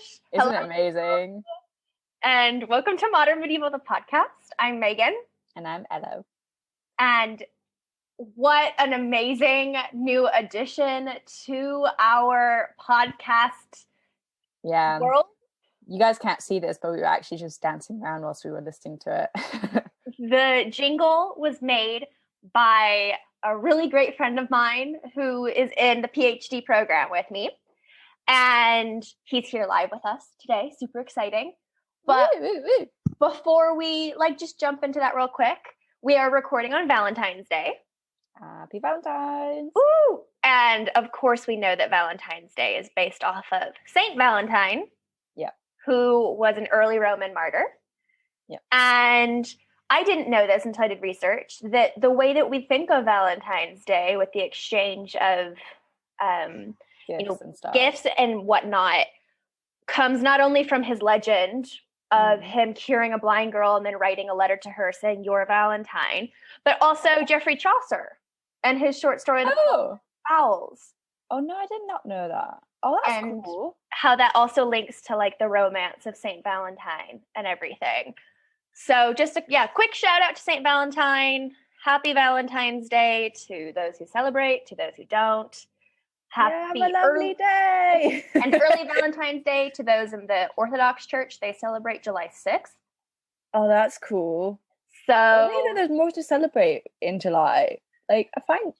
gosh. Isn't it amazing? And welcome to Modern Medieval, the podcast. I'm Megan. And I'm Elo. And what an amazing new addition to our podcast world. You guys can't see this, but we were actually just dancing around whilst we were listening to it. The jingle was made by a really great friend of mine who is in the PhD program with me. And he's here live with us today. Super exciting. But before we just jump into that real quick, we are recording on Valentine's Day. Happy Valentine's. Woo! And of course we know that Valentine's Day is based off of Saint Valentine. Yeah. Who was an early Roman martyr. Yeah. And I didn't know this until I did research, that the way that we think of Valentine's Day with the exchange of gifts and whatnot comes not only from his legend of him curing a blind girl and then writing a letter to her saying, "You're Valentine," but also Geoffrey Chaucer and his short story, The Owls. Oh, no, I did not know that. Oh, that's cool. How that also links to the romance of Saint Valentine and everything. So just a quick shout out to Saint Valentine. Happy Valentine's Day to those who celebrate, to those who don't. Have a lovely day. And early Valentine's Day to those in the Orthodox Church. They celebrate July 6th. Oh, that's cool. So I think that there's more to celebrate in July. I find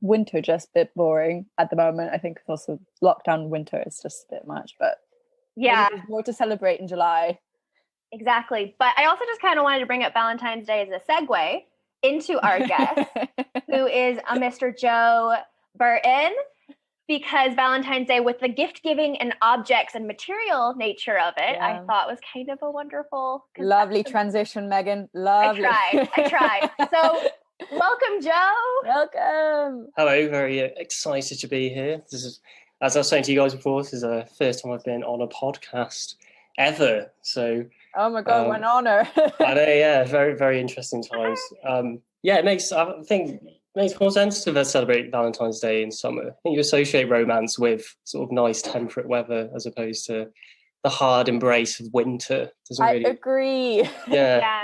winter just a bit boring at the moment. I think it's also lockdown winter is just a bit much, but there's more to celebrate in July. Exactly. But I also just kind of wanted to bring up Valentine's Day as a segue into our guest, who is a Mr. Joe Burton, because Valentine's Day, with the gift giving and objects and material nature of it, I thought was kind of a wonderful... Lovely transition, Megan. Lovely. I tried. So welcome, Joe. Welcome. Hello, very excited to be here. This is, as I was saying to you guys before, this is the first time I've been on a podcast ever. So, oh my God, what an honor! I know, very, very interesting times. It makes more sense to celebrate Valentine's Day in summer. I think you associate romance with sort of nice temperate weather as opposed to the hard embrace of winter. I agree. Yeah.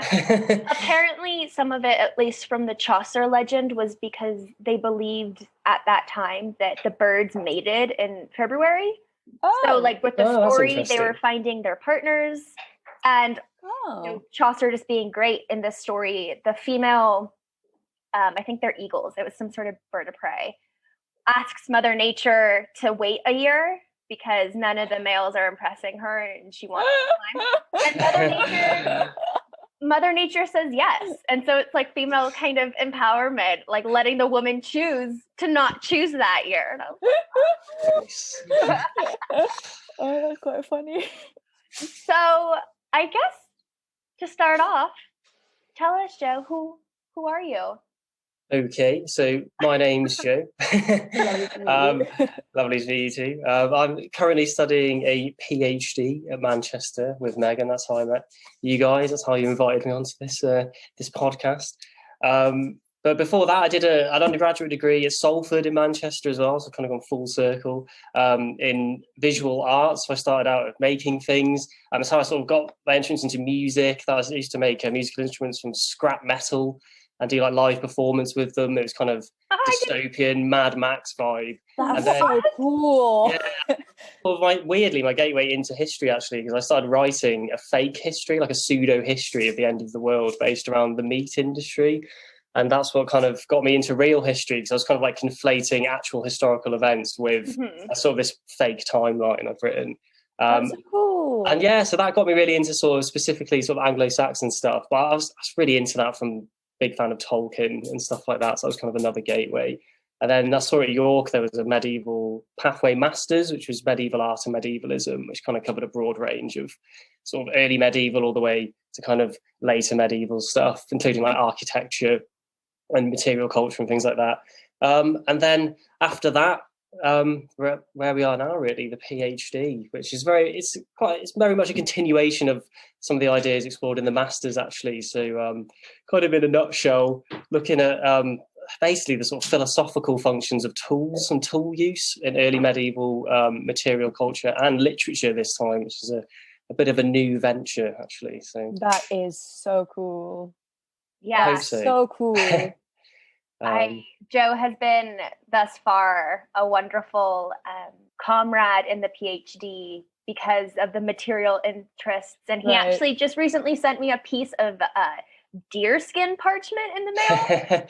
Apparently, some of it, at least from the Chaucer legend, was because they believed at that time that the birds mated in February. Oh. So, with the story, they were finding their partners. And Chaucer just being great in this story, the female... I think they're eagles. It was some sort of bird of prey. Asks Mother Nature to wait a year because none of the males are impressing her and she wants time. And Mother Nature says yes. And so it's female kind of empowerment, letting the woman choose to not choose that year. Nice. Oh, that's quite funny. So I guess to start off, tell us, Joe, who are you? Okay, so my name's Joe. Lovely to meet you too. I'm currently studying a PhD at Manchester with Megan. That's how I met you guys. That's how you invited me onto this podcast. But before that, I did an undergraduate degree at Salford in Manchester as well. So I've kind of gone full circle in visual arts. So I started out making things. That's how I sort of got my entrance into music. I used to make musical instruments from scrap metal and do live performance with them. It was kind of dystopian Mad Max vibe. That's so cool. Yeah, well, weirdly, my gateway into history actually, because I started writing a fake history, a pseudo history of the end of the world based around the meat industry. And that's what kind of got me into real history, because I was kind of conflating actual historical events with sort of this fake timeline I've written. That's so cool. And so that got me really into specifically Anglo-Saxon stuff. But I was really into that from big fan of Tolkien and stuff like that. So that was kind of another gateway. And then I saw at York, there was a medieval pathway masters, which was medieval art and medievalism, which kind of covered a broad range of sort of early medieval all the way to kind of later medieval stuff, including architecture and material culture and things like that. And then after that, where we are now, really, the PhD, which is it's very much a continuation of some of the ideas explored in the masters, actually. So kind of in a nutshell, looking at basically the sort of philosophical functions of tools and tool use in early medieval material culture and literature this time, which is a bit of a new venture, actually. So that is so cool. Yeah, so cool. Joe has been thus far a wonderful comrade in the PhD because of the material interests, and he actually just recently sent me a piece of deerskin parchment in the mail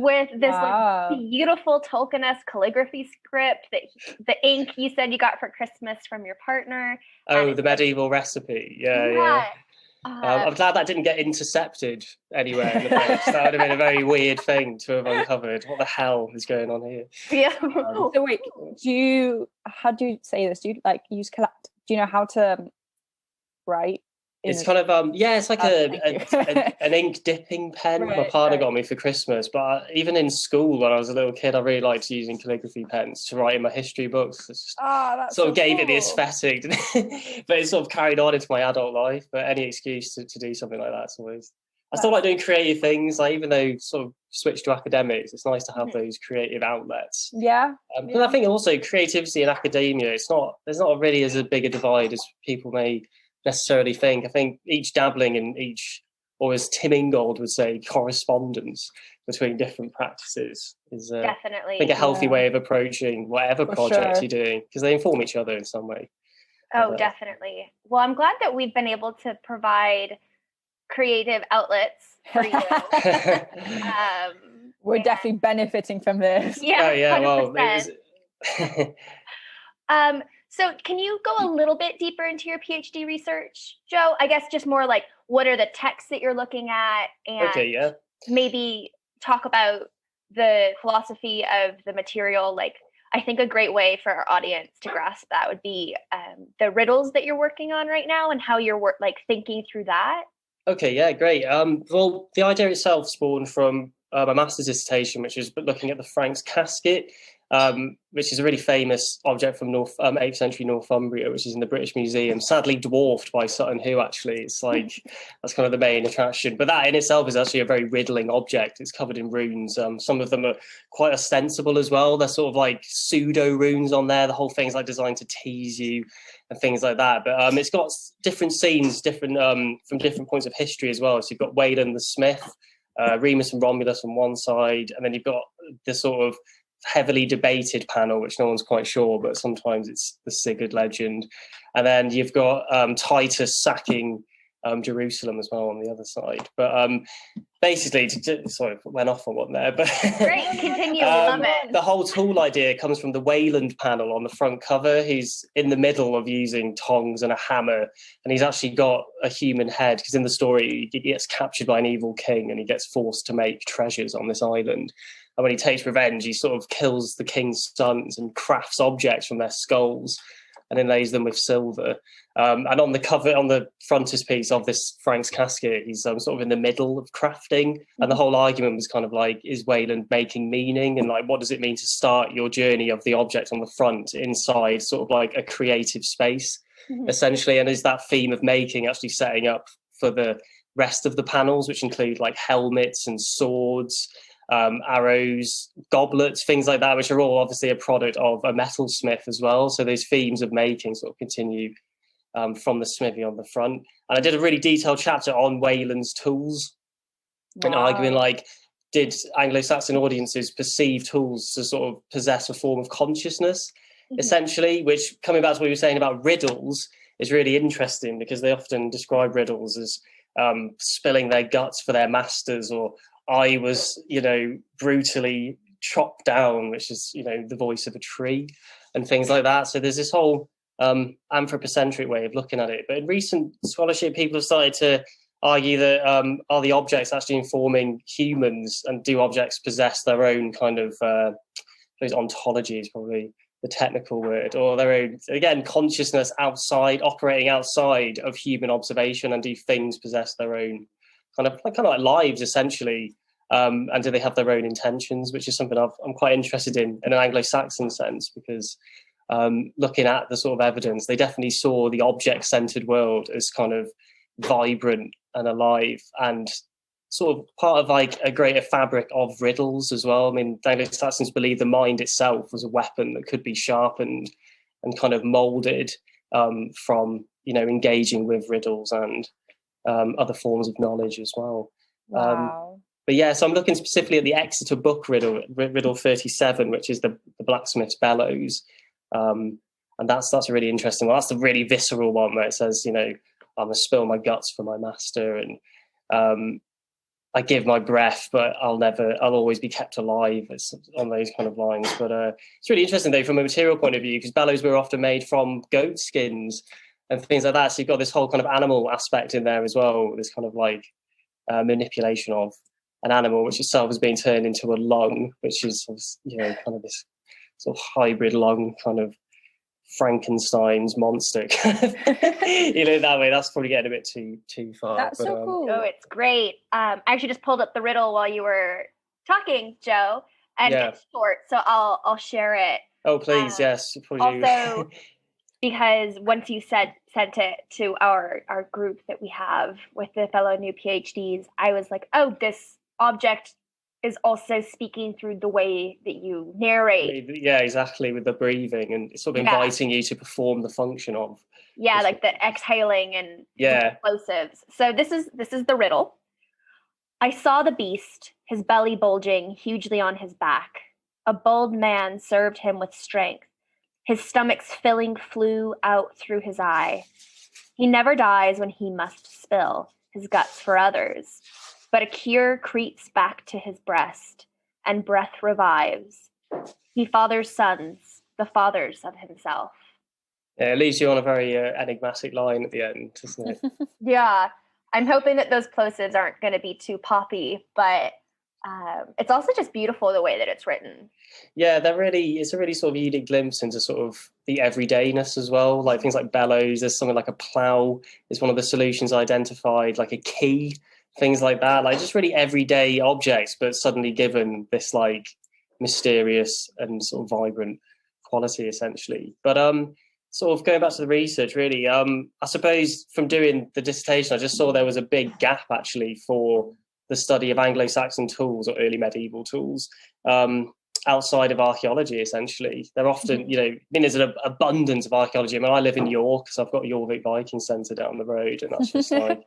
with this like beautiful Tolkien-esque calligraphy script that the ink you said you got for Christmas from your partner. Oh, the medieval recipe. Yeah. I'm glad that didn't get intercepted anywhere in the page. That would have been a very weird thing to have uncovered. What the hell is going on here? Yeah. So wait, how do you say this? Do you like use collect? Do you know how to write? It's kind of it's like an ink dipping pen. My partner got me for Christmas, but even in school when I was a little kid, I really liked using calligraphy pens to write in my history books. It's just sort of gave it the aesthetic, but it sort of carried on into my adult life. But any excuse to do something like that's always. I still like doing creative things. Like even though sort of switched to academics, it's nice to have those creative outlets. But I think also creativity in academia, there's not really as a big a divide as people may necessarily think. I think each dabbling in each, or as Tim Ingold would say, correspondence between different practices is definitely, I think, a healthy way of approaching whatever project you're doing, because they inform each other in some way. Definitely. Well, I'm glad that we've been able to provide creative outlets for you. We're definitely benefiting from this. Yeah, 100%. Well, so can you go a little bit deeper into your PhD research, Joe? I guess just more like, what are the texts that you're looking at? And maybe talk about the philosophy of the material. Like, I think a great way for our audience to grasp that would be the riddles that you're working on right now and how you're thinking through that. Okay, yeah, great. Well, the idea itself spawned from my master's dissertation, which is looking at the Franks casket, which is a really famous object from 8th century Northumbria, which is in the British Museum, sadly dwarfed by Sutton Hoo, actually. It's like, that's kind of the main attraction. But that in itself is actually a very riddling object. It's covered in runes. Some of them are quite ostensible as well. They're sort of like pseudo runes on there. The whole thing's like designed to tease you and things like that. But it's got different scenes, from different points of history as well. So you've got Wayland the Smith, Remus and Romulus on one side, and then you've got the sort of heavily debated panel, which no one's quite sure, but sometimes it's the Sigurd legend. And then you've got Titus sacking Jerusalem as well on the other side. But basically, sorry, went off on one there. But great, continue. Love it. The whole tool idea comes from the Wayland panel on the front cover. He's in the middle of using tongs and a hammer, and he's actually got a human head, because in the story he gets captured by an evil king and he gets forced to make treasures on this island. And when he takes revenge, he sort of kills the king's sons and crafts objects from their skulls and inlays them with silver. And on the cover, on the frontispiece of this Franks casket, he's sort of in the middle of crafting. And the whole argument was kind of like, is Wayland making meaning? And like, what does it mean to start your journey of the object on the front inside sort of like a creative space, essentially? And is that theme of making actually setting up for the rest of the panels, which include like helmets and swords, arrows, goblets, things like that, which are all obviously a product of a metalsmith as well. So those themes of making sort of continue from the smithy on the front. And I did a really detailed chapter on Wayland's tools and arguing like, did Anglo-Saxon audiences perceive tools to sort of possess a form of consciousness, essentially, which, coming back to what you were saying about riddles, is really interesting, because they often describe riddles as spilling their guts for their masters, or I was, brutally chopped down, which is, the voice of a tree and things like that. So there's this whole anthropocentric way of looking at it. But in recent scholarship, people have started to argue that are the objects actually informing humans, and do objects possess their own kind of, ontology is probably the technical word, or their own, again, consciousness operating outside of human observation, and do things possess their own kind of like lives, essentially, and do they have their own intentions, which is something I'm quite interested in an Anglo-Saxon sense, because looking at the sort of evidence, they definitely saw the object-centered world as kind of vibrant and alive, and sort of part of like a greater fabric of riddles as well. I mean, the Anglo-Saxons believed the mind itself was a weapon that could be sharpened and kind of molded from, engaging with riddles and other forms of knowledge as well. Wow. But yeah, so I'm looking specifically at the Exeter book riddle 37, which is the blacksmith's bellows. And that's a really interesting one. That's the really visceral one where it says, I'm going to spill my guts for my master, and I give my breath, but I'll always be kept alive. It's on those kind of lines. But it's really interesting, though, from a material point of view, because bellows were often made from goat skins and things like that. So you've got this whole kind of animal aspect in there as well, this kind of like manipulation of an animal, which itself is being turned into a lung, which is, kind of this sort of hybrid lung, kind of Frankenstein's monster. That way. That's probably getting a bit too far. That's so cool. Oh, it's great. I actually just pulled up the riddle while you were talking, Joe, and it's short, so I'll share it. Oh, please, yes. Also, because once you sent it to our group that we have with the fellow new PhDs, I was like, oh, this object is also speaking through the way that you narrate. Yeah, exactly, with the breathing and sort of inviting you to perform the function of. Yeah, like the exhaling and explosives. So this is the riddle. I saw the beast, his belly bulging hugely on his back. A bold man served him with strength. His stomach's filling flew out through his eye. He never dies when he must spill his guts for others, but a cure creeps back to his breast, and breath revives. He fathers sons, the fathers of himself. Yeah, it leaves you on a very enigmatic line at the end, doesn't it? Yeah, I'm hoping that those plosives aren't going to be too poppy, but it's also just beautiful the way that it's written. Yeah, it's a really sort of unique glimpse into sort of the everydayness as well. Like things like bellows, there's something like a plough is one of the solutions identified, like a key, things like that. Like just really everyday objects, but suddenly given this like mysterious and sort of vibrant quality, essentially. But sort of going back to the research, really, I suppose from doing the dissertation, I just saw there was a big gap actually for the study of Anglo-Saxon tools or early medieval tools outside of archaeology, essentially. They're often, there's an abundance of archaeology. I mean, I live in York, so I've got York Viking Centre down the road, and that's just like,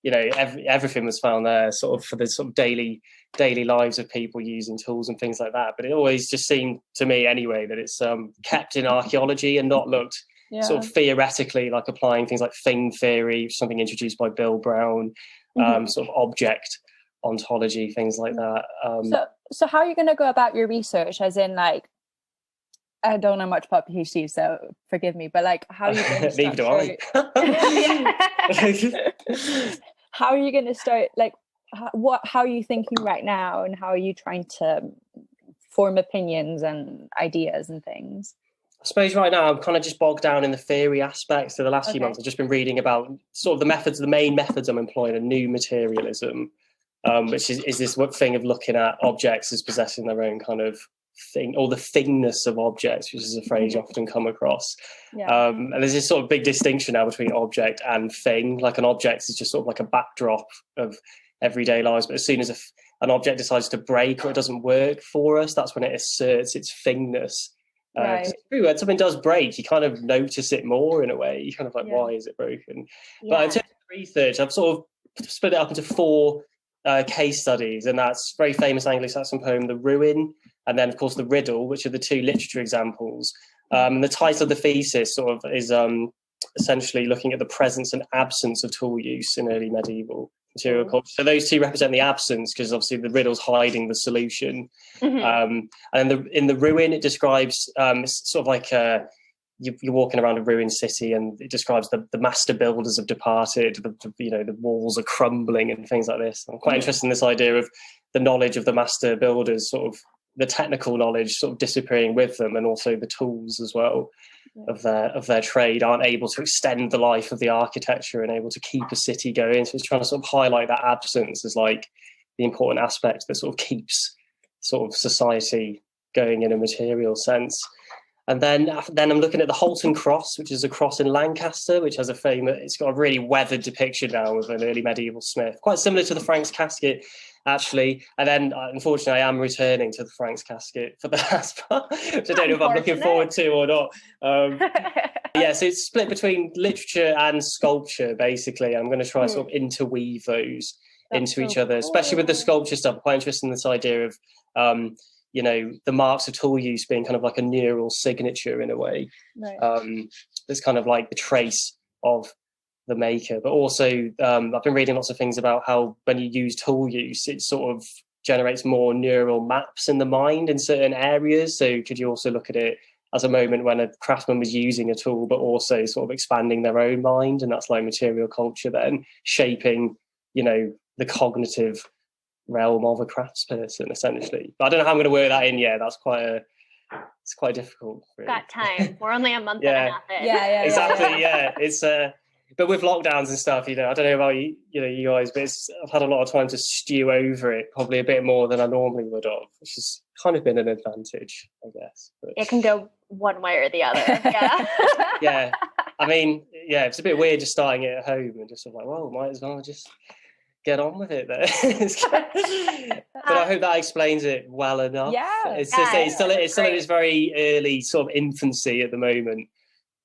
everything was found there sort of for the sort of daily lives of people using tools and things like that. But it always just seemed to me anyway that it's kept in archaeology and not looked sort of theoretically like applying things like thing theory, something introduced by Bill Brown, sort of object ontology, things like that. So how are you going to go about your research? As in, like, I don't know much about PhD, so forgive me, but like, how are you going to how are you going to start? Like, how are you thinking right now, and how are you trying to form opinions and ideas and things? I suppose right now I'm kind of just bogged down in the theory aspects. So the last few months I've just been reading about sort of the main methods I'm employing, a new materialism, which is this thing of looking at objects as possessing their own kind of thing, or the thingness of objects, which is a phrase you often come across. And there's this sort of big distinction now between object and thing. Like an object is just sort of like a backdrop of everyday lives, but as soon as an object decides to break or it doesn't work for us, that's when it asserts its thingness. When something does break, you kind of notice it more in a way. You kind of like, why is it broken? But in terms of research, I've sort of split it up into 4 case studies, and that's very famous Anglo-Saxon poem, The Ruin, and then of course The Riddle, which are the 2 literature examples. And the title of the thesis sort of is essentially looking at the presence and absence of tool use in early medieval material culture. So those 2 represent the absence, because obviously the riddle's hiding the solution. And in the Ruin, it describes sort of like you're walking around a ruined city, and it describes the master builders have departed, the walls are crumbling and things like this. I'm quite interested in this idea of the knowledge of the master builders, sort of the technical knowledge sort of disappearing with them, and also the tools as well of their trade aren't able to extend the life of the architecture and able to keep a city going. So it's trying to sort of highlight that absence as like the important aspect that sort of keeps sort of society going in a material sense. And then I'm looking at the Halton Cross, which is a cross in Lancaster, which has it's got a really weathered depiction now of an early medieval smith, quite similar to the Frank's casket, actually. And then, unfortunately, I am returning to the Frank's casket for the last part, which I don't know if I'm looking forward to or not. Yeah, so it's split between literature and sculpture, basically. I'm going to try and sort of interweave those into each other, especially with the sculpture stuff. I'm quite interested in this idea of the marks of tool use being kind of like a neural signature in a way. Right. It's kind of like the trace of the maker. But also, I've been reading lots of things about how when you use tool use, it sort of generates more neural maps in the mind in certain areas. So could you also look at it as a moment when a craftsman was using a tool, but also sort of expanding their own mind? And that's like material culture then, shaping, the cognitive realm of a craftsperson, essentially. But I don't know how I'm going to work that in yet. That's it's quite difficult. Really. Got time. We're only a month and a half in. Yeah. Exactly. Yeah. It's but with lockdowns and stuff, I don't know about you guys, but I've had a lot of time to stew over it, probably a bit more than I normally would have, which has kind of been an advantage, I guess. But it can go one way or the other. Yeah. Yeah. I mean, yeah, it's a bit weird just starting it at home and just sort of like, well, might as well just get on with it there. But I hope that explains it well enough. Yeah. It's still in its very early sort of infancy at the moment.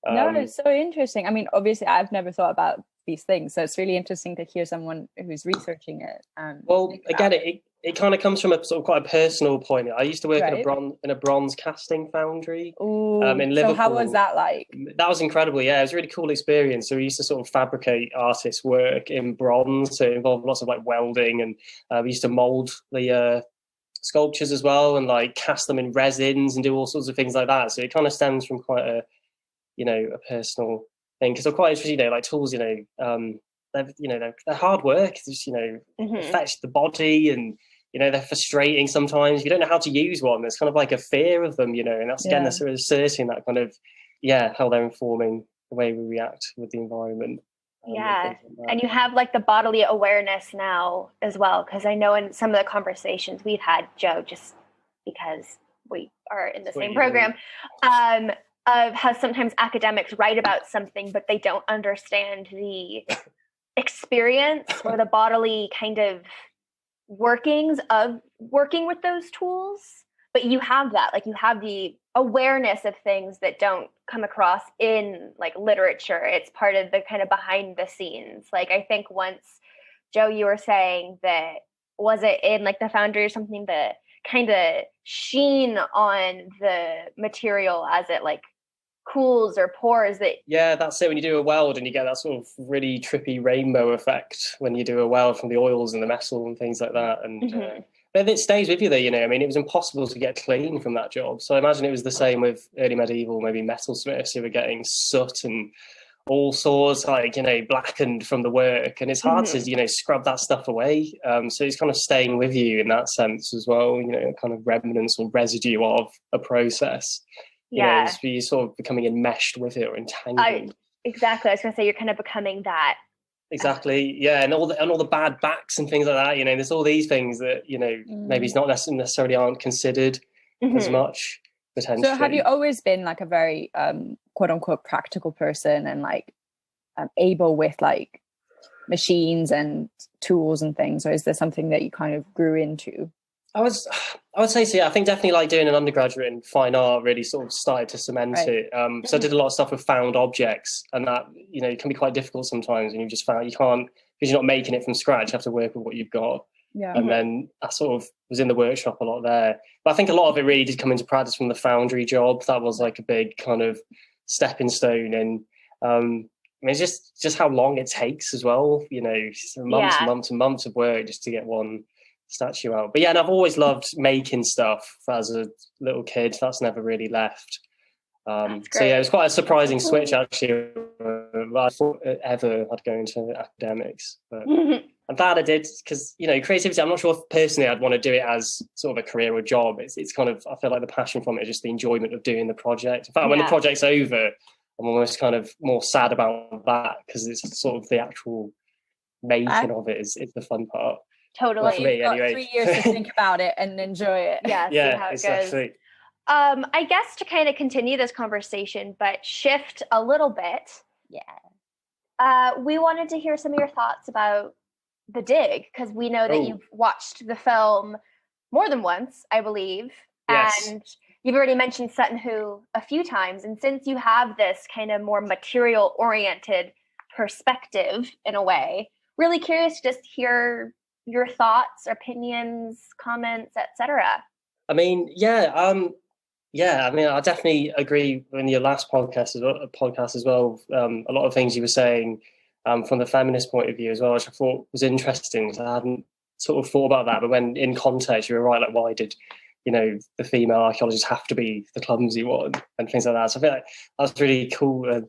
No, it's so interesting. I mean, obviously I've never thought about these things, so it's really interesting to hear someone who's researching it. Well, again, it kind of comes from a sort of quite a personal point. I used to work in a bronze casting foundry in Liverpool. So how was that like? That was incredible. Yeah, it was a really cool experience. So we used to sort of fabricate artists' work in bronze. So it involved lots of like welding, and we used to mold the sculptures as well, and like cast them in resins and do all sorts of things like that. So it kind of stems from quite a personal thing, because I'm quite interested, like tools, they're hard work. It just, affects the body, and they're frustrating sometimes. If you don't know how to use one, there's kind of like a fear of them, and that's again that's sort of asserting that kind of how they're informing the way we react with the environment. And you have like the bodily awareness now as well, because I know in some of the conversations we've had, Joe, just because we are in the same program, of how sometimes academics write about something, but they don't understand the experience or the bodily kind of workings of working with those tools. But you have that, like you have the awareness of things that don't come across in like literature. It's part of the kind of behind the scenes. Like I think once, Joe, you were saying that, was it in like the foundry or something, the kind of sheen on the material as it like cools or pours that. Yeah, that's it. When you do a weld and you get that sort of really trippy rainbow effect when you do a weld from the oils and the metal and things like that. And but it stays with you though, I mean, it was impossible to get clean from that job. So I imagine it was the same with early medieval, maybe metalsmiths who were getting soot and all sorts, like, blackened from the work. And it's hard to, scrub that stuff away. So it's kind of staying with you in that sense as well, kind of remnants or residue of a process. You're sort of becoming enmeshed with it or entangled. Exactly. I was going to say, you're kind of becoming that. Exactly. Yeah. And all the bad backs and things like that, there's all these things that, maybe it's not necessarily aren't considered as much potentially. So have you always been like a very quote unquote practical person and like able with like machines and tools and things, or is there something that you kind of grew into? I would say so. Yeah, I think definitely like doing an undergraduate in fine art really sort of started to cement it. So I did a lot of stuff with found objects, and that it can be quite difficult sometimes, and you just found you can't, because you're not making it from scratch. You have to work with what you've got. Yeah. And then I sort of was in the workshop a lot there, but I think a lot of it really did come into practice from the foundry job. That was like a big kind of stepping stone, and I mean, it's just how long it takes as well. Months and months of work just to get one statue out. But yeah, and I've always loved making stuff as a little kid. That's never really left. So yeah, it was quite a surprising switch actually. I thought ever I'd go into academics, but I'm glad I did, because creativity, I'm not sure if personally I'd want to do it as sort of a career or job. It's kind of, I feel like the passion from it is just the enjoyment of doing the project. In fact, when the project's over, I'm almost kind of more sad about that, because it's sort of the actual making of it is the fun part. Totally. Well, for me, You've got anyway. 3 years to think about it and enjoy it. Yeah, see how it goes. I guess to kind of continue this conversation, but shift a little bit. Yeah. We wanted to hear some of your thoughts about The Dig, because we know that you've watched the film more than once, I believe. Yes. And you've already mentioned Sutton Hoo a few times. And since you have this kind of more material-oriented perspective, in a way, really curious to just hear your thoughts, opinions, comments, etc. I mean, I mean, I definitely agree in your last podcast as well. A lot of things you were saying from the feminist point of view as well, which I thought was interesting. I hadn't sort of thought about that, but when in context, you were right. Like, why did the female archaeologists have to be the clumsy one and things like that? So I feel like that's really cool and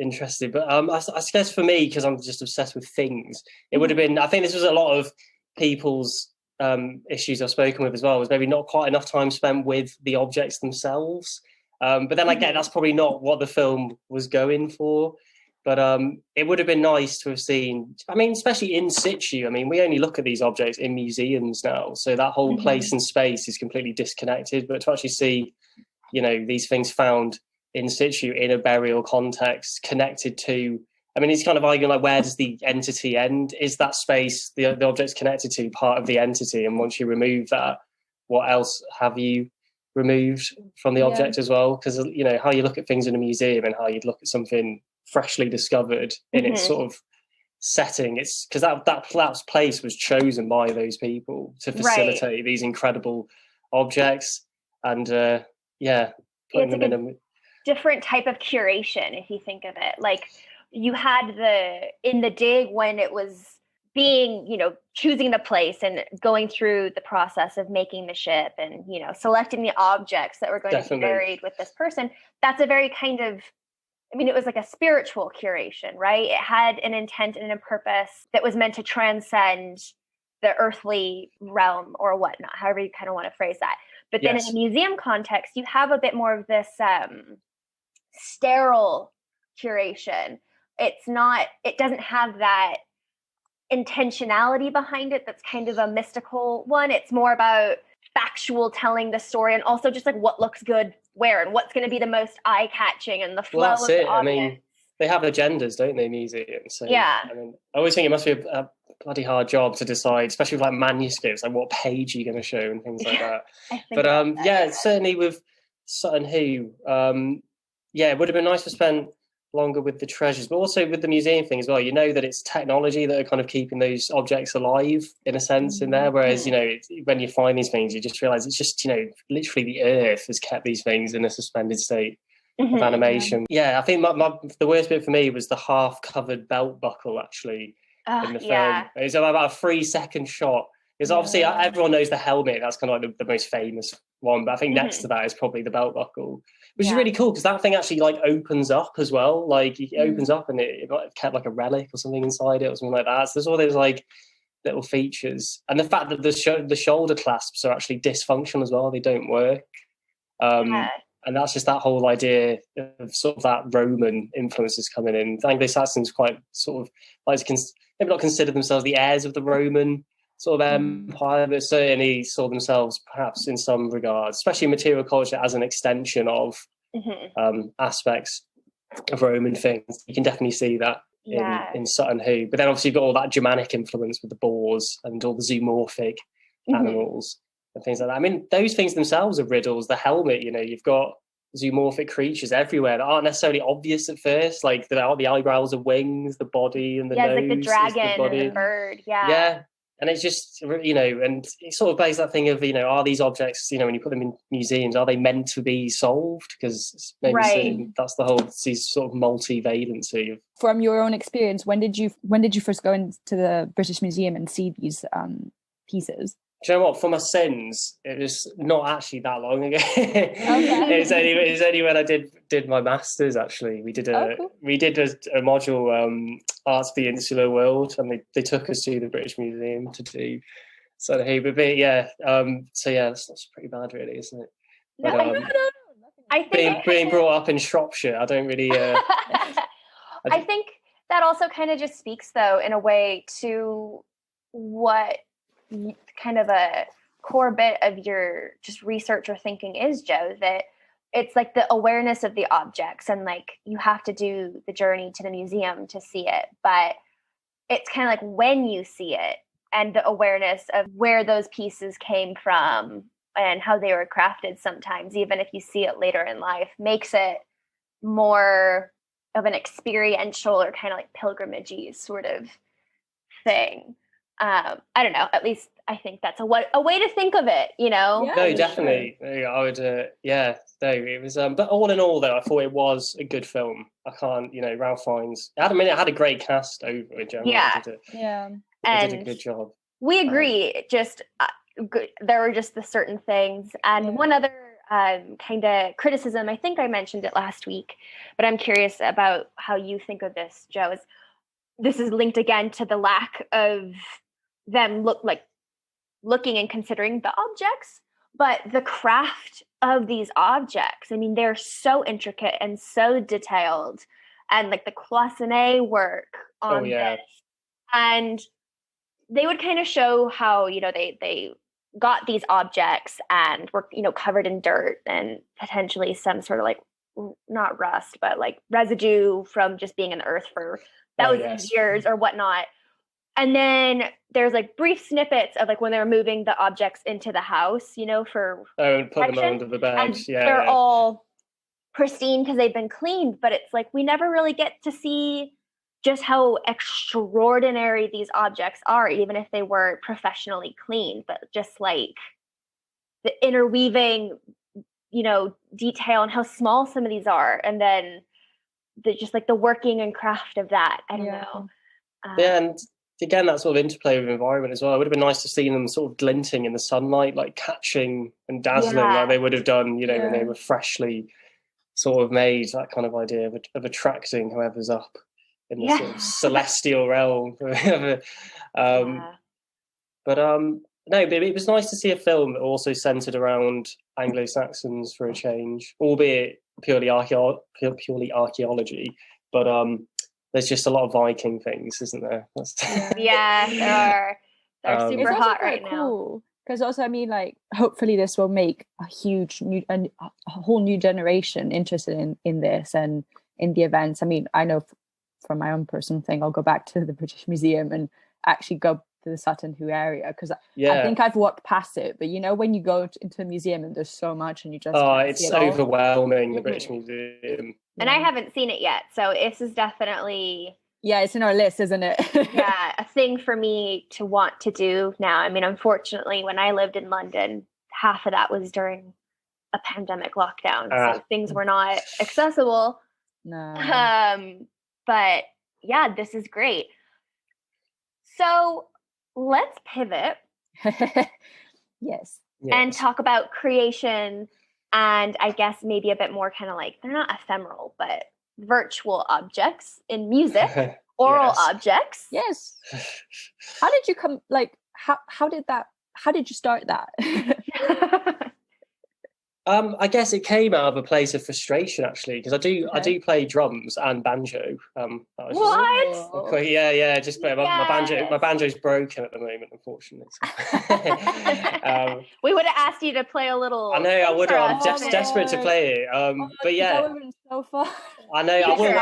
interesting. But I guess for me, because I'm just obsessed with things, it would have been. I think this was a lot of people's issues I've spoken with as well, was maybe not quite enough time spent with the objects themselves. But then I get that's probably not what the film was going for. But it would have been nice to have seen, I mean, especially in situ. I mean, we only look at these objects in museums now. So that whole place and space is completely disconnected. But to actually see, these things found in situ in a burial context connected to, I mean, it's kind of arguing like, where does the entity end? Is that space the object's connected to part of the entity? And once you remove that, what else have you removed from the object as well? Because, how you look at things in a museum and how you'd look at something freshly discovered in its sort of setting, it's because that place was chosen by those people to facilitate these incredible objects. And, putting them in a different type of curation, if you think of it. Like, you had in the dig when it was being, choosing the place and going through the process of making the ship and, selecting the objects that were going to be buried with this person. That's a very kind of, I mean, it was like a spiritual curation, right? It had an intent and a purpose that was meant to transcend the earthly realm or whatnot, however you kind of want to phrase that. But then in a museum context, you have a bit more of this sterile curation. It doesn't have that intentionality behind it that's kind of a mystical one. It's more about factual telling the story, and also just like what looks good where and what's going to be the most eye-catching and the flow of the audience. I mean, they have agendas, don't they, museums? So, I mean, I always think it must be a bloody hard job to decide, especially with like manuscripts, like what page are you going to show and things like that. But certainly with Sutton Hoo, it would have been nice to spend longer with the treasures, but also with the museum thing as well. That it's technology that are kind of keeping those objects alive in a sense in there, whereas when you find these things, you just realize it's just literally the earth has kept these things in a suspended state of animation. I think the worst bit for me was the half covered belt buckle actually in the film. It was about a 3-second shot, because obviously everyone knows the helmet, that's kind of like the most famous one, but I think next to that is probably the belt buckle, which is really cool because that thing actually like opens up as well. Like it opens up and it kept like a relic or something inside it or something like that. So there's all those like little features, and the fact that the shoulder clasps are actually dysfunctional as well. They don't work. And that's just that whole idea of sort of that Roman influences coming in. Anglo-Saxons quite sort of like to maybe not consider themselves the heirs of the Roman sort of empire, but certainly saw themselves perhaps in some regards, especially material culture, as an extension of aspects of Roman things. You can definitely see that in Sutton Hoo. But then obviously you've got all that Germanic influence with the boars and all the zoomorphic animals and things like that. I mean, those things themselves are riddles. The helmet, you've got zoomorphic creatures everywhere that aren't necessarily obvious at first, like the eyebrows are wings, the body and the nose like the dragon is the body. and the bird. And it's just, and it sort of begs that thing of, are these objects, when you put them in museums, are they meant to be solved? Because maybe that's the whole sort of multivalency. From your own experience, when did you first go into the British Museum and see these pieces? Do you know what? For my sins, it was not actually that long ago. It was only when I did my masters. Actually, we did a module, Arts of the Insular World, and they took us to the British Museum to do Sutton Hoo. But that's pretty bad, really, isn't it? But, no. I think being brought up in Shropshire, I don't really. I think that also kind of just speaks, though, in a way to what kind of a core bit of your just research or thinking is, Joe, that it's like the awareness of the objects, and like you have to do the journey to the museum to see it, but it's kind of like when you see it and the awareness of where those pieces came from and how they were crafted, sometimes even if you see it later in life, makes it more of an experiential or kind of like pilgrimagey sort of thing. I don't know, at least I think that's a way to think of it, you know? Yeah, no, definitely. Sure. I would, no, it was, but all in all, though, I thought it was a good film. I can't, Ralph Fiennes, it had a great cast over in general. Yeah. It did a good job. We agree, just, there were just the certain things. And one other kind of criticism, I think I mentioned it last week, but I'm curious about how you think of this, Joe, is this is linked again to the lack of them looking and considering the objects, but the craft of these objects. I mean, they're so intricate and so detailed, and like the cloisonné work on this. And they would kind of show how, they got these objects and were, covered in dirt and potentially some sort of like, not rust, but like residue from just being in the earth for thousands of years or whatnot. And then there's like brief snippets of like when they were moving the objects into the house, for and put them under the bed. They're all pristine because they've been cleaned, but it's like we never really get to see just how extraordinary these objects are, even if they were professionally cleaned. But just like the interweaving, detail and how small some of these are, and then just like the working and craft of that. I don't know. And again, that sort of interplay with environment as well. It would have been nice to see them sort of glinting in the sunlight, like catching and dazzling like they would have done, when they were freshly sort of made. That kind of idea of attracting whoever's up in the sort of celestial realm. No, but it was nice to see a film that also centered around Anglo-Saxons for a change, albeit purely archaeology. But there's just a lot of Viking things, isn't there? There are. They're super hot right now. Because also, I mean, like, hopefully this will make a whole new generation interested in this and in the events. I mean, I know from my own personal thing, I'll go back to the British Museum and actually go to the Sutton Hoo area, because I think I've walked past it, but when you go into a museum and there's so much and you just it's overwhelming, the British Museum. And I haven't seen it yet, so this is definitely it's in our list, isn't it? a thing for me to want to do now. I mean, unfortunately, when I lived in London, half of that was during a pandemic lockdown, so things were not accessible. No. But this is great. So let's pivot. Yes. And talk about creation, and I guess maybe a bit more kind of like, they're not ephemeral, but virtual objects in music, oral objects. Yes. How did you how did you start that? I guess it came out of a place of frustration, actually, because I do play drums and banjo. What? Just play my banjo's broken at the moment, unfortunately. We would have asked you to play a little. I know, I would have. I'm desperate to play it. But that would have been so fun. I know, I will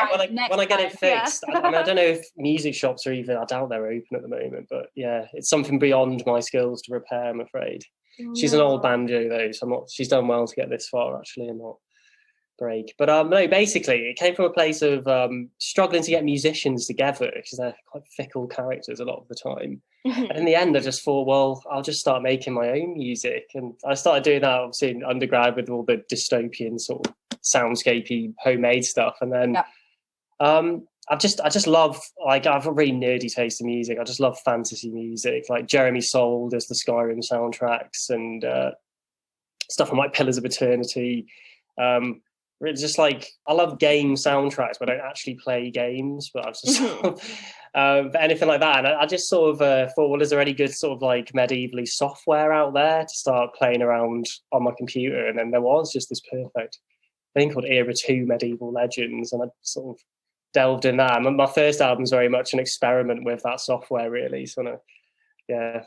when I get it fixed. I don't know if music shops are even. I doubt they're open at the moment. But it's something beyond my skills to repair, I'm afraid. She's an old banjo though, so she's done well to get this far actually and not break. But no, basically it came from a place of struggling to get musicians together because they're quite fickle characters a lot of the time. And in the end I just thought, well, I'll just start making my own music. And I started doing that obviously in undergrad with all the dystopian sort of soundscapey homemade stuff. And then I just love, like, I have a really nerdy taste in music. I just love fantasy music. Like Jeremy Soule does the Skyrim soundtracks and stuff from like Pillars of Eternity. It's just like, I love game soundtracks, but I don't actually play games. But I was just but anything like that. And I just sort of thought, well, is there any good sort of like medievally software out there to start playing around on my computer? And then there was just this perfect thing called Era 2 Medieval Legends, and I sort of delved in that. My first album's very much an experiment with that software, really. So, let's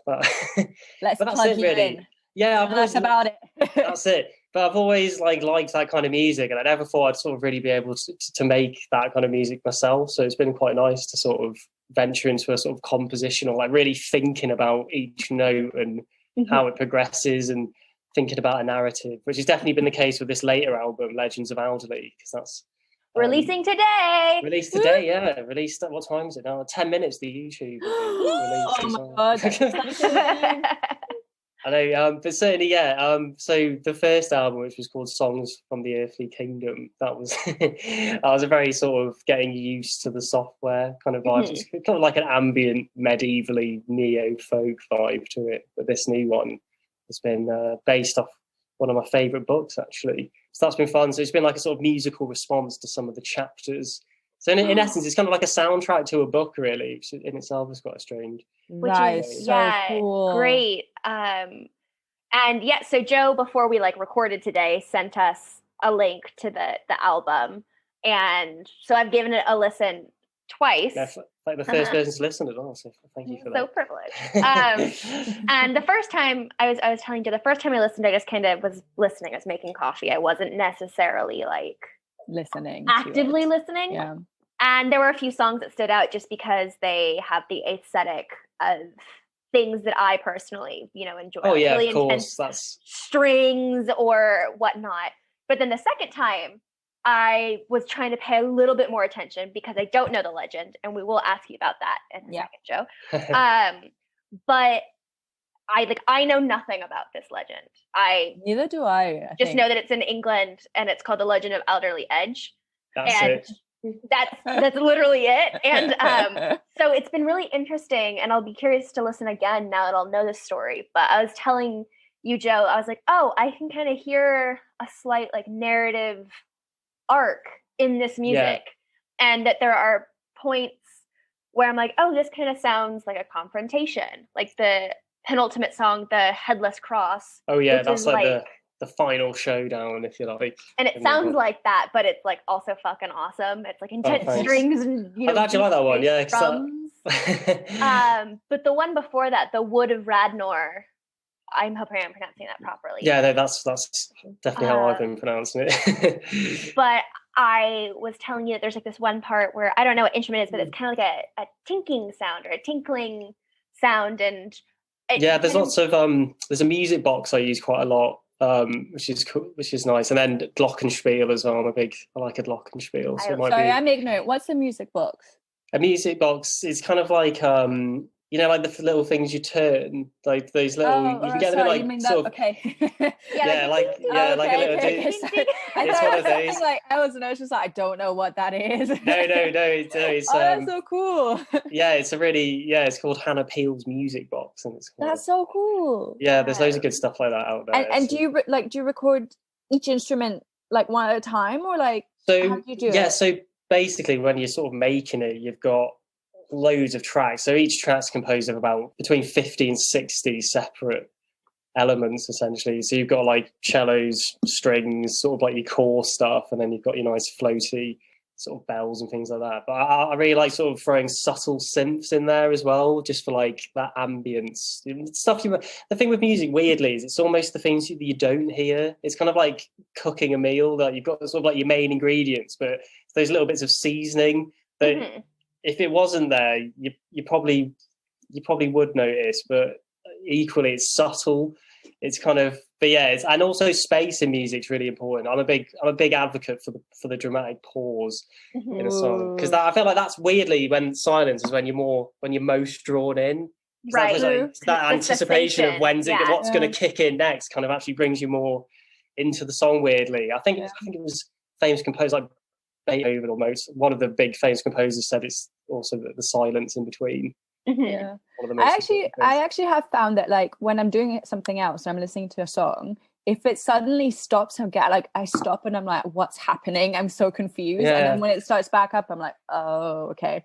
plug you in. Yeah, I've always about it. That's it. But I've always liked that kind of music, and I never thought I'd sort of really be able to make that kind of music myself. So it's been quite nice to sort of venture into a sort of composition, or like really thinking about each note and how it progresses, and thinking about a narrative, which has definitely been the case with this later album, Legends of Alderley, because that's releasing today. Released today, yeah. Released at what time is it now? 10 minutes. The YouTube released. Oh my god! I know, but certainly, yeah. So the first album, which was called Songs from the Earthly Kingdom, that was that was a very sort of getting used to the software kind of vibe. It's kind of like an ambient, medievally neo folk vibe to it. But this new one has been based off one of my favourite books, actually. So that's been fun. So it's been like a sort of musical response to some of the chapters. So in essence, it's kind of like a soundtrack to a book, really, which in itself is quite strange. Which is so cool. Great. And yeah, so Joe, before we recorded today, sent us a link to the album, and so I've given it a listen twice. Yeah, like the first person to listen at all. So thank you for that. So privileged. And the first time I was telling you, the first time I listened, I just kind of was listening. I was making coffee. I wasn't necessarily actively listening. Yeah. And there were a few songs that stood out just because they have the aesthetic of things that I personally, enjoy. Oh yeah, really of course. That's strings or whatnot. But then the second time, I was trying to pay a little bit more attention because I don't know the legend, and we will ask you about that in a second, Joe. But I know nothing about this legend. Neither do I just know that it's in England and it's called The Legend of Alderley Edge. That's it. That's literally it. And so it's been really interesting, and I'll be curious to listen again now that I'll know this story. But I was telling you, Joe, I was like, oh, I can kind of hear a slight narrative arc in this music, and that there are points where I'm like, oh, this kind of sounds like a confrontation, like the penultimate song, the Headless Cross. Oh yeah, that's like the final showdown, if you like. And it sounds like that, but it's like also fucking awesum. It's like intense strings and I actually like that one, yeah. Drums. But the one before that, the Wood of Radnor, I'm hoping I'm pronouncing that properly. Yeah, that's definitely how I've been pronouncing it. But I was telling you that there's this one part where I don't know what instrument it is, but it's kind of like a tinking sound or a tinkling sound, and there's lots of there's a music box I use quite a lot, which is cool, which is nice, and then glockenspiel as well. I like a glockenspiel. So I'm ignorant. What's a music box? A music box is kind of like like the little things you turn, like those little. You can get them okay. like a little. Okay. It's one of those. I was just like, I don't know what that is. No. It's that's so cool. It's called Hannah Peel's music box, and that's so cool. Yeah, there's loads of good stuff like that out there. And do you record each instrument one at a time, or how do you do it? Yeah, so basically, when you're sort of making it, you've got loads of tracks. So each track's composed of about between 50 and 60 separate elements, essentially. So you've got cellos, strings, sort of like your core stuff, and then you've got your nice floaty sort of bells and things like that. But I really like sort of throwing subtle synths in there as well, just for that ambience stuff. The thing with music, weirdly, is it's almost the things that you don't hear. It's kind of like cooking a meal, that you've got sort of your main ingredients, but those little bits of seasoning that if it wasn't there, you probably would notice. But equally, it's subtle. It's kind of, and also space in music is really important. I'm a big advocate for the dramatic pause in a song, because I feel like that's weirdly when silence is when you're most drawn in. Right. That anticipation of what's going to kick in next kind of actually brings you more into the song. Weirdly, I think it was famous composer like Beethoven, almost one of the big famous composers, said it's also the silence in between. Yeah, I actually have found that when I'm doing something else and I'm listening to a song, if it suddenly stops, I stop and I'm like, what's happening? I'm so confused. And then when it starts back up, I'm like, oh, okay.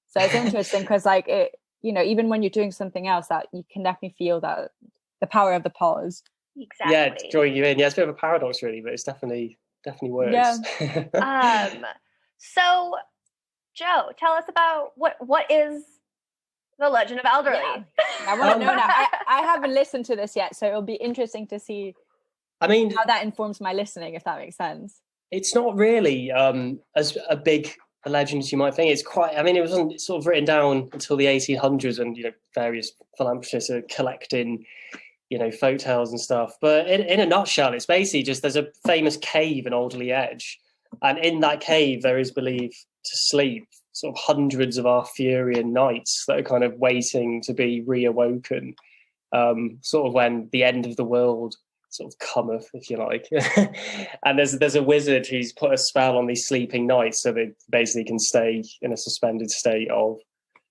So it's interesting because even when you're doing something else, that you can definitely feel that the power of the pause. Exactly. Yeah, it's drawing you in. Yeah, it's a bit of a paradox, really, but it's definitely works. Yeah. So, Joe, tell us about what is The Legend of Alderley. Yeah. I want to know now. I haven't listened to this yet, so it'll be interesting to see how that informs my listening, if that makes sense. It's not really as a big a legend as you might think. It's quite, I mean, it wasn't sort of written down until the 1800s, and, you know, various philanthropists are collecting, you know, folk tales and stuff. But in a nutshell, it's basically just there's a famous cave in Alderley Edge, and in that cave there is believed to sleep sort of hundreds of Arthurian knights that are kind of waiting to be reawoken, sort of when the end of the world sort of cometh, if you like. And there's a wizard who's put a spell on these sleeping knights so they basically can stay in a suspended state of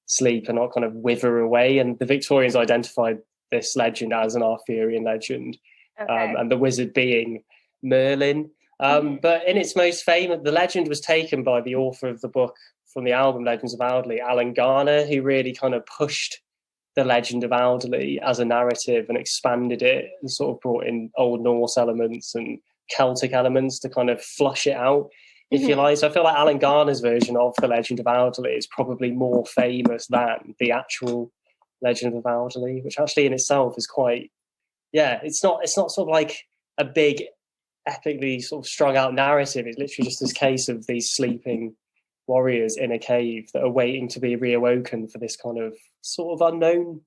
sleep and not kind of wither away. And the Victorians identified this legend as an Arthurian legend, and the wizard being Merlin. But in its most famous, the legend was taken by the author of the book from the album Legends of Alderley, Alan Garner, who really kind of pushed the Legend of Alderley as a narrative and expanded it and sort of brought in Old Norse elements and Celtic elements to kind of flush it out, if you like. So I feel like Alan Garner's version of the Legend of Alderley is probably more famous than the actual Legend of Alderley, which actually in itself is quite, it's not sort of like a big epically sort of strung out narrative. It's literally just this case of these sleeping warriors in a cave that are waiting to be reawoken for this kind of sort of unknown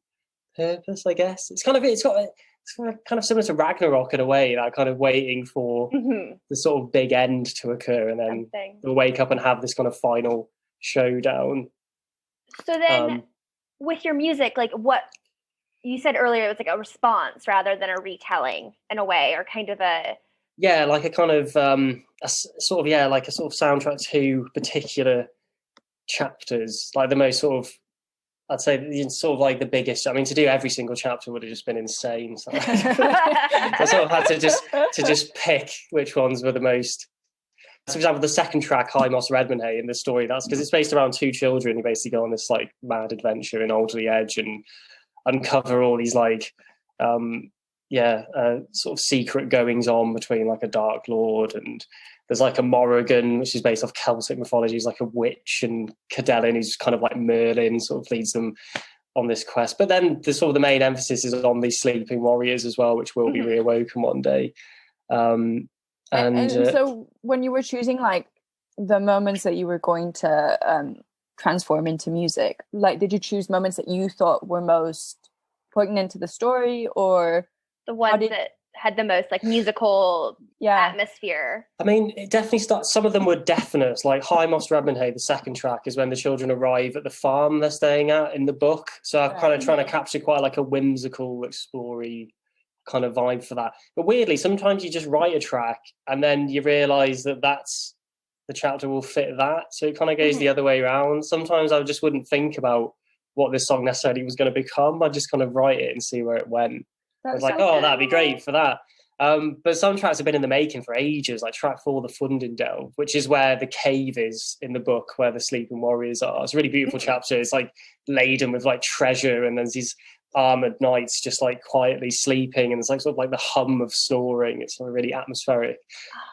purpose, I guess. It's kind of similar to Ragnarok in a way, that kind of waiting for the sort of big end to occur, and then they'll wake up and have this kind of final showdown. So then with your music, like what you said earlier, it was like a response rather than a retelling in a way, or kind of a like a kind of like a sort of soundtrack to particular chapters, like the most sort of, I'd say sort of like the biggest. I mean, to do every single chapter would have just been insane. So I sort of had to just pick which ones were the most. So, for example, the second track, High Moss Redmondhay, in the story, that's because it's based around two children who basically go on this like mad adventure in Alderley Edge and uncover all these like sort of secret goings on between like a Dark Lord, and there's like a Morrigan, which is based off Celtic mythology, is like a witch, and Cadelin, who's kind of like Merlin, sort of leads them on this quest. But then the main emphasis is on these sleeping warriors as well, which will be reawoken one day. And so when you were choosing like the moments that you were going to transform into music, like did you choose moments that you thought were most poignant to the story, or the ones that had the most like musical atmosphere? I mean, it definitely starts. Some of them were definite, like High Moss Redmondhay, the second track, is when the children arrive at the farm they're staying at in the book. So I'm kind of trying to capture quite like a whimsical, explory kind of vibe for that. But weirdly, sometimes you just write a track and then you realise that that's the chapter will fit that. So it kind of goes the other way around. Sometimes I just wouldn't think about what this song necessarily was going to become. I just kind of write it and see where it went. I was like, that'd be great for that. But some tracks have been in the making for ages, like track 4, The Funding Delve, which is where the cave is in the book where the sleeping warriors are. It's a really beautiful chapter. It's like laden with like treasure, and there's these armored knights just like quietly sleeping, and it's like sort of like the hum of snoring. It's sort of really atmospheric.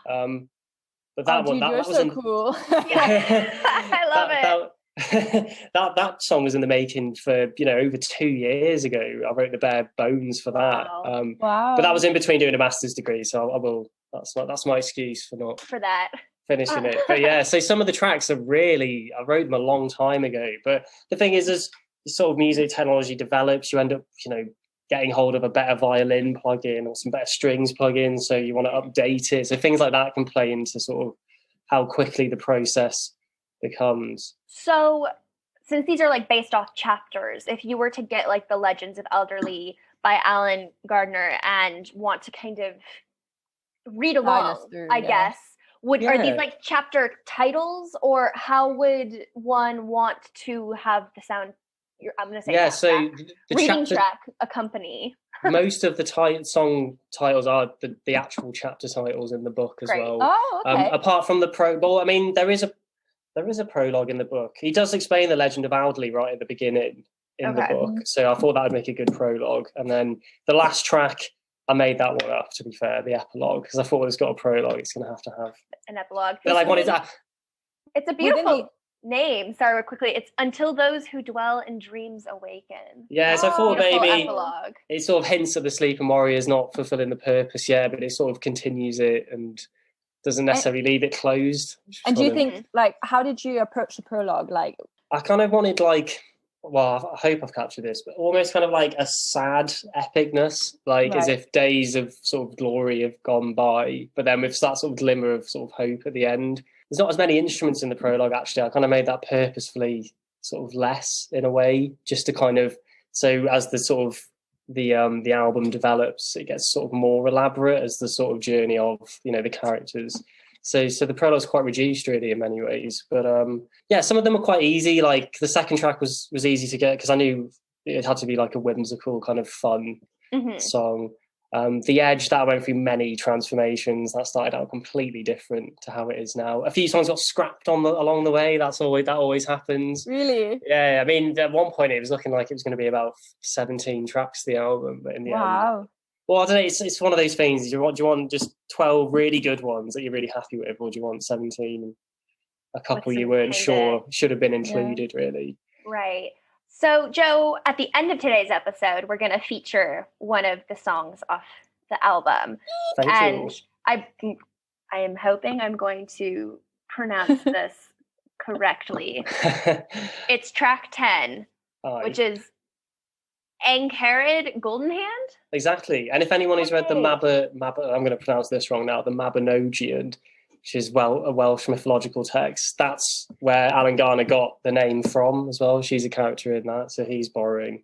But that one, that was so cool. I love it. That song was in the making for over 2 years ago. I wrote the bare bones for that. Wow. But that was in between doing a master's degree, so I will. That's my excuse for not finishing it. But so some of the tracks are really, I wrote them a long time ago. But the thing is, as sort of music technology develops, you end up getting hold of a better violin plugin or some better strings plugin, so you want to update it. So things like that can play into sort of how quickly the process becomes. So since these are like based off chapters, if you were to get like the Legends of Alderley by Alan Gardner and want to kind of read along, I guess, are these like chapter titles, or how would one want to have the sound? I'm going to say so the reading track accompany. Most of the song titles are the actual chapter titles in the book as well. Oh, okay. Apart from the prologue, I mean, there is a prologue in the book. He does explain the Legend of Alderley right at the beginning in the book, so I thought that would make a good prologue. And then the last track, I made that one up, to be fair, the epilogue, because I thought it's got a prologue, it's going to have an epilogue. But like, what is that? It's a beautiful name. Sorry, quickly. It's Until Those Who Dwell in Dreams Awaken. Yeah, so I thought maybe epilogue. It sort of hints at the Sleeping Warriors not fulfilling the purpose, but it sort of continues it and doesn't necessarily leave it closed. And do you think, like, how did you approach the prologue? Like, I kind of wanted, like, well, I hope I've captured this, but almost kind of like a sad epicness, like as if days of sort of glory have gone by, but then with that sort of glimmer of sort of hope at the end. There's not as many instruments in the prologue, actually. I kind of made that purposefully sort of less in a way, just to kind of, so as the sort of the album develops, it gets sort of more elaborate as the sort of journey of, you know, the characters. So the prologue's quite reduced really in many ways, but some of them are quite easy. Like the second track was easy to get because I knew it had to be like a whimsical kind of fun song. The Edge, that went through many transformations. That started out completely different to how it is now. A few songs got scrapped along the way. That always happens. Really? Yeah, I mean, at one point it was looking like it was going to be about 17 tracks the album, but in the end. Well, I don't know. It's one of those things. Do you want just 12 really good ones that you're really happy with, or do you want 17? A couple you weren't sure should have been included, really. Right. So, Joe, at the end of today's episode, we're going to feature one of the songs off the album. Thank you. I am hoping I'm going to pronounce this correctly. It's track 10, which is Angharad Golden Hand? Exactly. And if anyone who's read the Mabinogion, I'm going to pronounce this wrong now, the Mabinogion, which is a Welsh mythological text, that's where Alan Garner got the name from as well. She's a character in that, so he's borrowing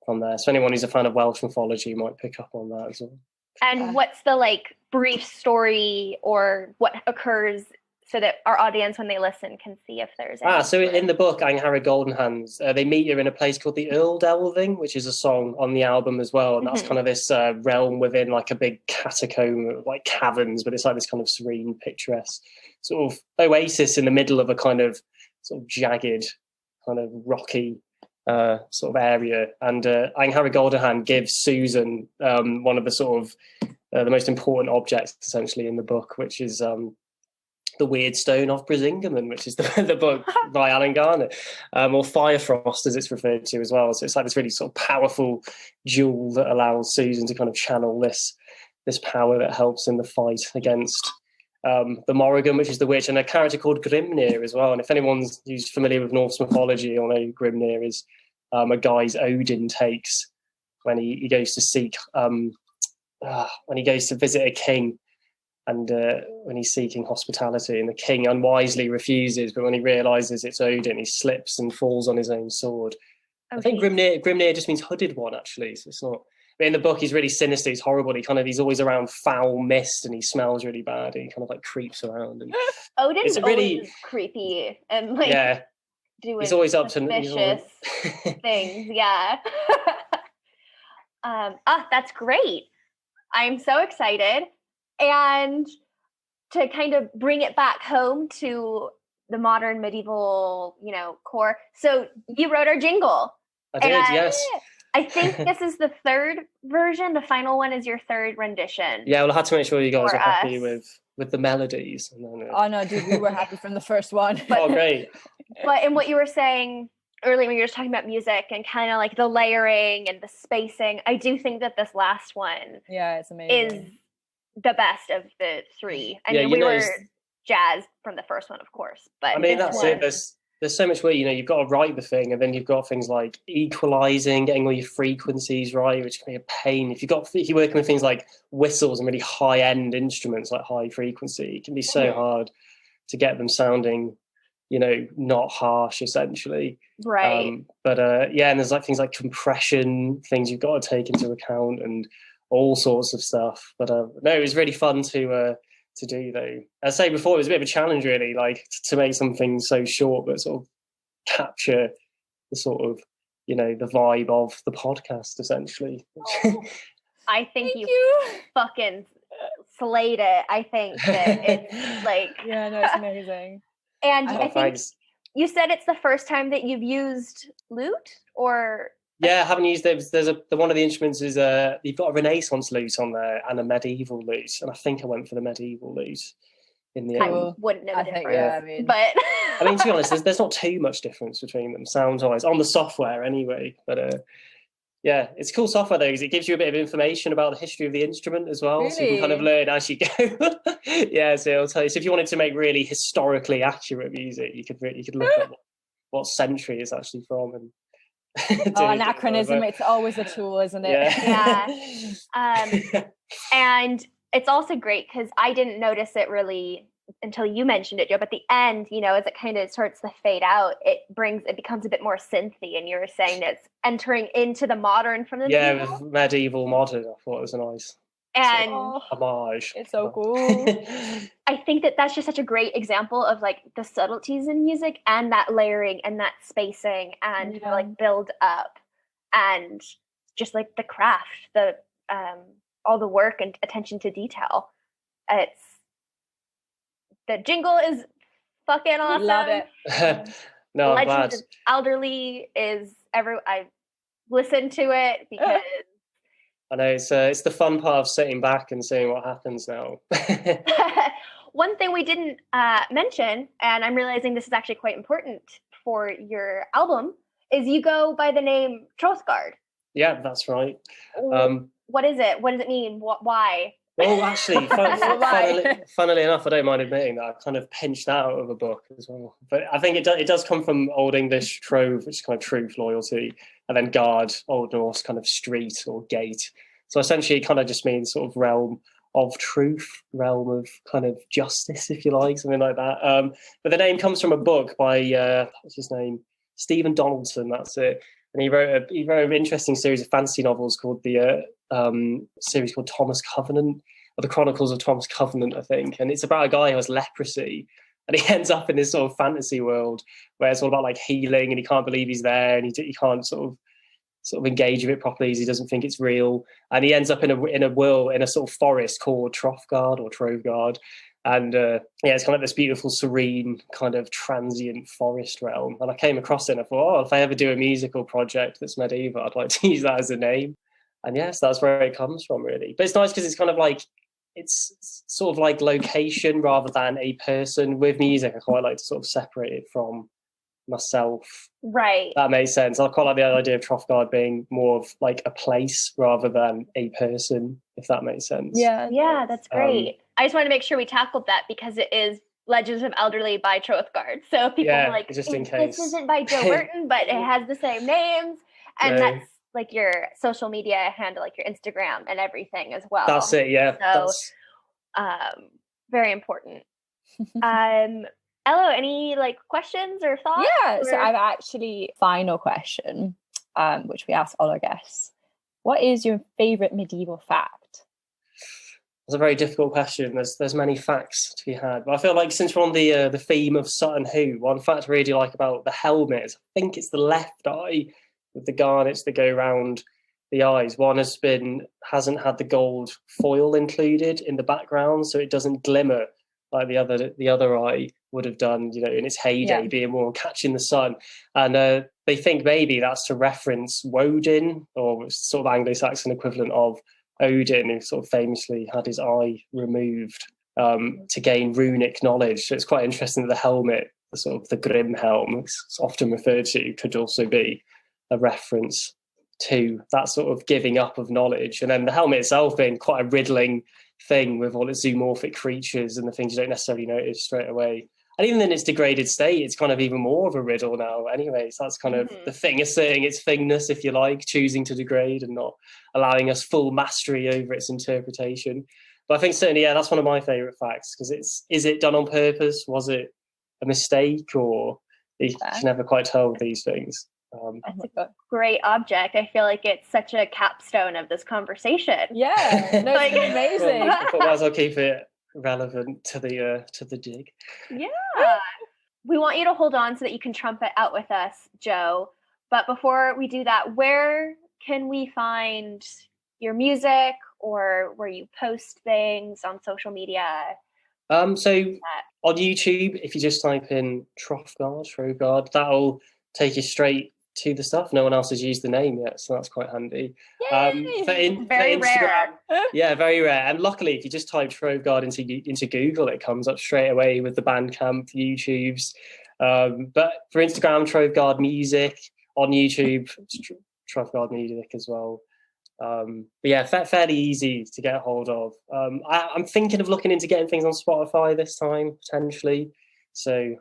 from there. So anyone who's a fan of Welsh mythology might pick up on that as well. And what's the brief story or what occurs so that our audience, when they listen, can see if there's any. So in the book, Angharad Golden Hands, they meet her in a place called the Earl Delving, which is a song on the album as well. And that's kind of this realm within like a big catacomb, like caverns, but it's like this kind of serene, picturesque sort of oasis in the middle of a kind of sort of jagged, kind of rocky sort of area. And Angharad Golden Hand gives Susan one of the sort of the most important objects essentially in the book, which is the Weird Stone of Brisingamen, which is the book by Alan Garner, or Firefrost as it's referred to as well. So it's like this really sort of powerful jewel that allows Susan to kind of channel this power that helps in the fight against the Morrigan, which is the witch, and a character called Grimnir as well. And if anyone's who's familiar with Norse mythology, you'll know Grimnir is a guise Odin takes when he goes to seek when he goes to visit a king. And when he's seeking hospitality, and the king unwisely refuses, but when he realises it's Odin, he slips and falls on his own sword. Okay. I think Grimnir just means hooded one, actually. So it's not. But in the book, he's really sinister. He's horrible. He's always around foul mist, and he smells really bad. And he kind of like creeps around. And Odin's always creepy and doing he's always up to vicious things. Yeah. That's great. I'm so excited. And to kind of bring it back home to the modern medieval, core. So you wrote our jingle. I did, yes. I think this is the third version. The final one is your third rendition. Yeah, well, I had to make sure you guys are happy with the melodies. And then, Oh, no, dude, we were happy from the first one. Great. But in what you were saying earlier when you were talking about music and kind of like the layering and the spacing, I do think that this last one it's amazing. Is the best of the three. I mean, we were jazzed from the first one, of course, but I mean, that's it. There's so much where, you've got to write the thing, and then you've got things like equalizing, getting all your frequencies right, which can be a pain. If you're working with things like whistles and really high end instruments like high frequency, it can be so hard to get them sounding, not harsh essentially. Right. And there's like things like compression, things you've got to take into account, and all sorts of stuff. But no, it was really fun to do though. As I say before, it was a bit of a challenge really, like to make something so short but sort of capture the sort of, the vibe of the podcast essentially. I think you fucking slayed it. I think that it's like it's amazing. And I think you said it's the first time that you've used lute, or I haven't used it. There's one of the instruments is you've got a Renaissance lute on there and a medieval lute, and I think I went for the medieval lute. in the I end. wouldn't know the difference. Yeah, I mean, but I mean, to be honest, there's not too much difference between them, sound-wise, on the software anyway. But yeah, it's cool software though, because it gives you a bit of information about the history of the instrument as well, so you can kind of learn as you go. Yeah, so it'll tell you. So if you wanted to make really historically accurate music, you could look at what century it's actually from. And anachronism, it's always a tool, isn't it? Yeah. And it's also great because I didn't notice it really until you mentioned it, Joe. But the end, as it kind of starts to fade out, it becomes a bit more synthy. And you were saying that it's entering into the modern from the with medieval modern. I thought it was a nice homage. It's so cool. I think that's just such a great example of like the subtleties in music and that layering and that spacing and like build up and just like the craft, the all the work and attention to detail. The jingle is fucking awesome. Love it. No, I'm Legends of Alderley is I listen to it because I know it's the fun part of sitting back and seeing what happens now. One thing we didn't mention, and I'm realizing this is actually quite important for your album, is you go by the name Trothgard. Yeah, that's right. What is it? What does it mean? Why? Well, actually, funnily enough, I don't mind admitting that I kind of pinched that out of a book as well. But I think it does come from Old English trove, which is kind of truth, loyalty, and then guard, Old Norse kind of street or gate. So essentially it kind of just means sort of realm of truth, realm of kind of justice, if you like, something like that. But the name comes from a book by, what's his name? Stephen Donaldson, that's it. And he wrote an interesting series of fantasy novels called the series called Thomas Covenant, or the Chronicles of Thomas Covenant, I think. And it's about a guy who has leprosy, and he ends up in this sort of fantasy world where it's all about like healing, and he can't believe he's there, and he can't sort of engage with it properly as he doesn't think it's real. And he ends up in a sort of forest called Trothgard or Trothgard. And it's kind of this beautiful, serene, kind of transient forest realm. And I came across it and I thought, if I ever do a musical project that's medieval, I'd like to use that as a name. And yes, that's where it comes from, really. But it's nice because it's kind of like, it's sort of like location rather than a person. With music, I quite like to sort of separate it from myself. Right. That makes sense. I quite like the idea of Trothgard being more of like a place rather than a person, if that makes sense. Yeah, that's great. I just wanted to make sure we tackled that because it is Legends of Alderley by Trothgard. So people are like, just in case. This isn't by Joe Burton, but it has the same names. And that's like your social media handle, like your Instagram and everything as well. That's it, yeah. So very important. Elo, any like questions or thoughts? Yeah, so I've actually final question, which we ask all our guests. What is your favourite medieval fact? That's a very difficult question. There's many facts to be had. But I feel like since we're on the theme of Sutton Hoo, one fact I really like about the helmet is I think it's the left eye with the garnets that go around the eyes. One hasn't had the gold foil included in the background, so it doesn't glimmer like the other eye would have done, in its heyday, being more catching the sun. And they think maybe that's to reference Woden, or sort of Anglo-Saxon equivalent of Odin, who sort of famously had his eye removed to gain runic knowledge. So it's quite interesting that the helmet, the sort of the Grim helm, it's often referred to, could also be a reference to that sort of giving up of knowledge. And then the helmet itself being quite a riddling thing with all its zoomorphic creatures and the things you don't necessarily notice straight away. And even in its degraded state, it's kind of even more of a riddle now anyway. So that's kind of the thing asserting its thingness, if you like, choosing to degrade and not allowing us full mastery over its interpretation. But I think certainly, that's one of my favourite facts, because is it done on purpose? Was it a mistake? Or you can never quite tell these things. That's a great object. I feel like it's such a capstone of this conversation. Yeah, no, it's amazing. I thought might as well keep it relevant to the dig. Yeah. We want you to hold on so that you can trumpet out with us, Joe. But before we do that, where can we find your music or where you post things on social media? So on YouTube, if you just type in Trothgard, that'll take you straight to the stuff. No one else has used the name yet, so that's quite handy. Very rare. Yeah, very rare. And luckily, if you just type Trothgard into Google, it comes up straight away with the Bandcamp, YouTubes. But for Instagram, Trothgard Music. On YouTube, Trothgard Music as well. But yeah, fairly easy to get a hold of. I'm thinking of looking into getting things on Spotify this time, potentially. So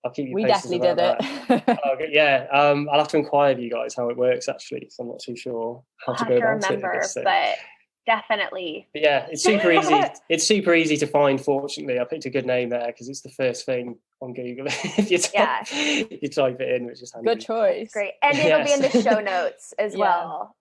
I'll keep you posted about that. Okay, yeah, I'll have to inquire of you guys how it works, actually. So I'm not too sure how to go about it. But definitely. But yeah, it's super easy. It's super easy to find, fortunately. I picked a good name there because it's the first thing on Google if you type it in, which is handy. Good choice. That's great. And it'll be in the show notes as well.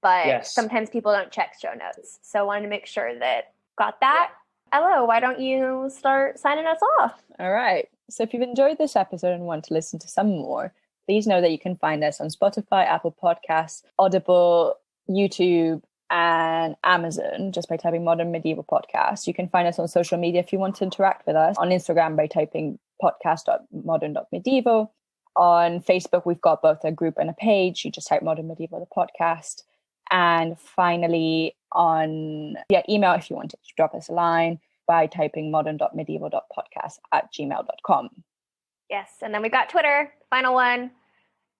But sometimes people don't check show notes. So I wanted to make sure that got that. Ella, why don't you start signing us off? All right. So if you've enjoyed this episode and want to listen to some more, please know that you can find us on Spotify, Apple Podcasts, Audible, YouTube, and Amazon just by typing Modern Medieval Podcast. You can find us on social media if you want to interact with us on Instagram by typing podcast.modern.medieval. On Facebook, we've got both a group and a page. You just type Modern Medieval the podcast. And finally, on email, if you want to drop us a line by typing modern.medieval.podcast@gmail.com. Yes, and then we've got Twitter, final one,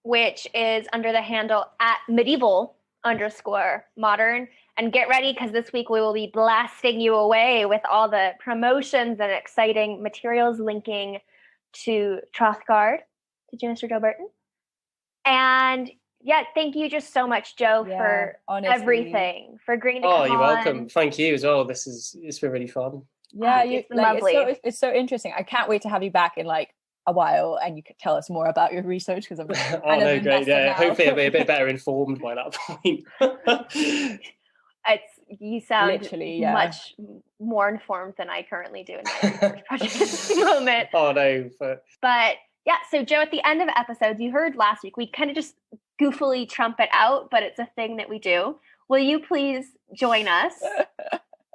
which is under the handle @medieval_modern. And get ready, because this week we will be blasting you away with all the promotions and exciting materials linking to Trothgard. Did you, Mr. Joe Burton? And thank you just so much, Joe, for everything, for agreeing to come on. You're welcome. Thank you as well. It's been really fun. Yeah, it's so interesting. I can't wait to have you back in a while and you could tell us more about your research, because I'm great. Yeah, hopefully I'll be a bit better informed by that point. You sound much more informed than I currently do in my research project at the moment. But so Joe, at the end of episodes, you heard last week, we kind of just goofily trumpet out, but it's a thing that we do. Will you please join us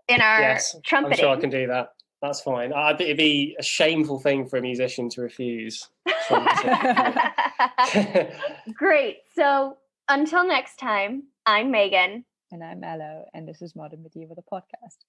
in our trumpeting? I'm sure I can do that. That's fine. It'd be a shameful thing for a musician to refuse. Great. So until next time, I'm Megan. And I'm Ella, and this is Modern Medieval, the podcast.